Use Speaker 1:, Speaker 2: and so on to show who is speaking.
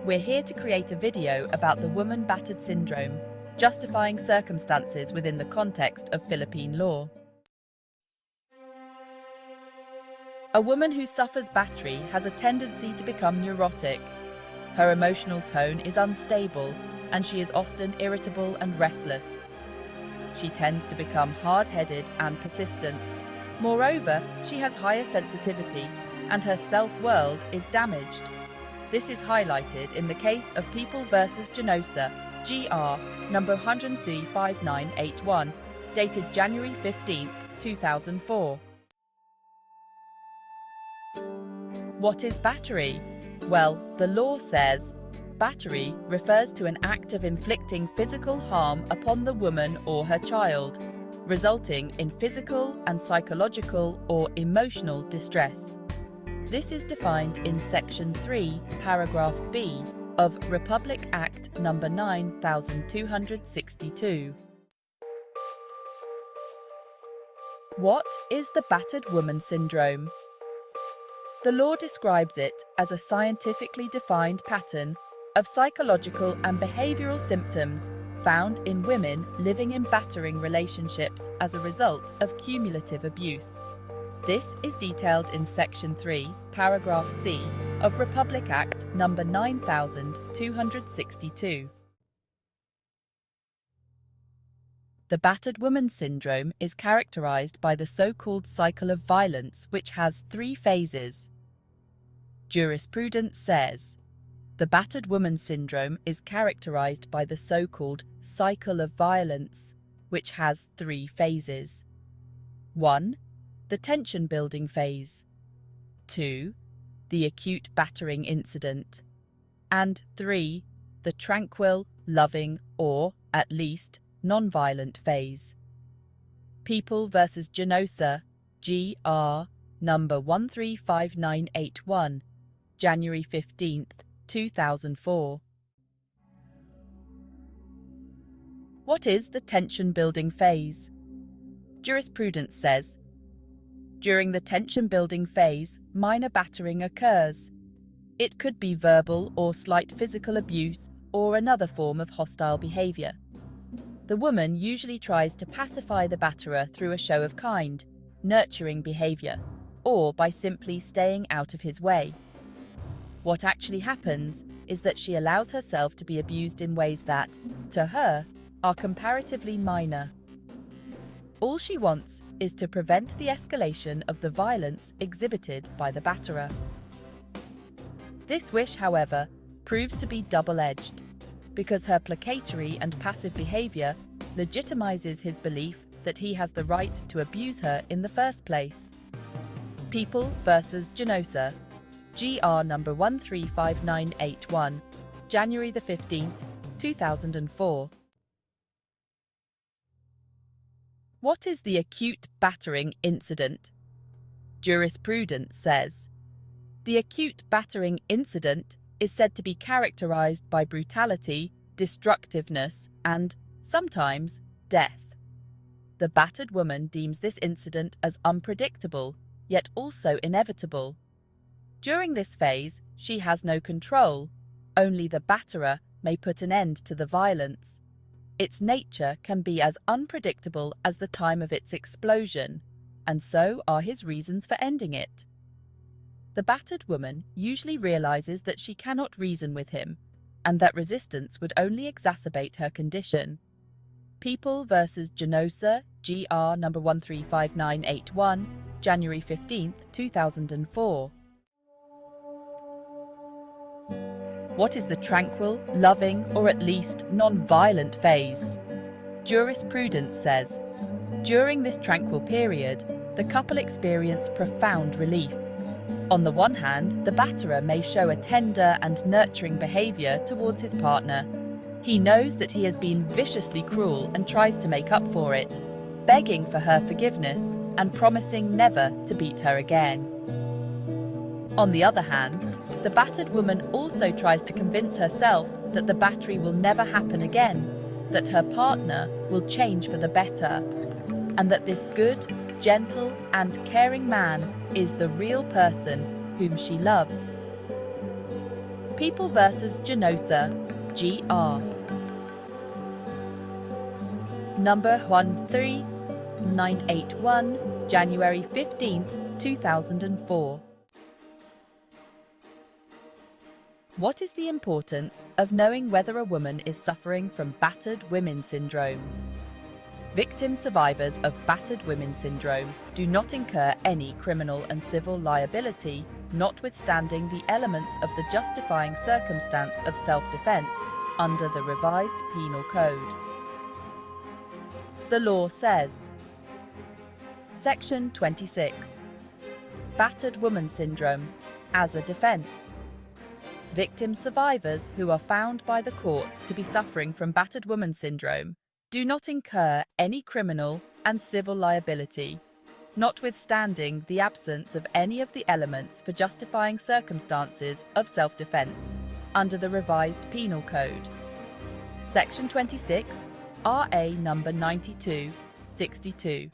Speaker 1: We're here to create a video about the woman battered syndrome, justifying circumstances within the context of Philippine law. A woman who suffers battery has a tendency to become neurotic. Her emotional tone is unstable, and she is often irritable and restless. She tends to become hard-headed and persistent. Moreover, she has higher sensitivity, and her self-world is damaged. This is highlighted in the case of People versus Genosa, GR number 1035981, dated January 15, 2004. What is battery? Well, the law says, battery refers to an act of inflicting physical harm upon the woman or her child, resulting in physical and psychological or emotional distress. This is defined in Section 3, Paragraph B of Republic Act No. 9262. What is the battered woman syndrome? The law describes it as a scientifically defined pattern of psychological and behavioral symptoms found in women living in battering relationships as a result of cumulative abuse. This is detailed in Section 3, Paragraph C of Republic Act No. 9262. The battered woman syndrome is characterized by the so-called cycle of violence, which has 3 phases. Jurisprudence says, the battered woman syndrome is characterized by the so-called cycle of violence, which has 3 phases. 1. The tension-building phase. 2. The acute battering incident. And 3. The tranquil, loving, or, at least, non-violent phase. People versus Genosa, GR number 1359881, January 15, 2004. What is the tension-building phase? Jurisprudence says, during the tension-building phase, minor battering occurs. It could be verbal or slight physical abuse or another form of hostile behavior. The woman usually tries to pacify the batterer through a show of kind, nurturing behavior, or by simply staying out of his way. What actually happens is that she allows herself to be abused in ways that, to her, are comparatively minor. All she wants is to prevent the escalation of the violence exhibited by the batterer. This wish, however, proves to be double-edged, because her placatory and passive behavior legitimizes his belief that he has the right to abuse her in the first place. People versus Genosa, GR number 1359881, January 15, 2004. What is the acute battering incident? Jurisprudence says, the acute battering incident is said to be characterized by brutality, destructiveness, and, sometimes, death. The battered woman deems this incident as unpredictable, yet also inevitable. During this phase, she has no control. Only the batterer may put an end to the violence. Its nature can be as unpredictable as the time of its explosion, and so are his reasons for ending it. The battered woman usually realizes that she cannot reason with him, and that resistance would only exacerbate her condition. People versus Genosa, GR number 1359881, January 15, 2004. What is the tranquil, loving, or at least non-violent phase? Jurisprudence says, during this tranquil period, the couple experience profound relief. On the one hand, the batterer may show a tender and nurturing behavior towards his partner. He knows that he has been viciously cruel and tries to make up for it, begging for her forgiveness and promising never to beat her again. On the other hand, the battered woman also tries to convince herself that the battery will never happen again, that her partner will change for the better, and that this good, gentle, and caring man is the real person whom she loves. People versus Genosa, GR. Number 13981, January 15th, 2004. What is the importance of knowing whether a woman is suffering from battered women syndrome? Victim survivors of battered women syndrome do not incur any criminal and civil liability, notwithstanding the elements of the justifying circumstance of self-defense under the revised penal code. The law says, Section 26. Battered woman syndrome as a defense. Victim survivors who are found by the courts to be suffering from battered woman syndrome do not incur any criminal and civil liability, notwithstanding the absence of any of the elements for justifying circumstances of self-defense under the revised penal code. Section 26, RA number 9262.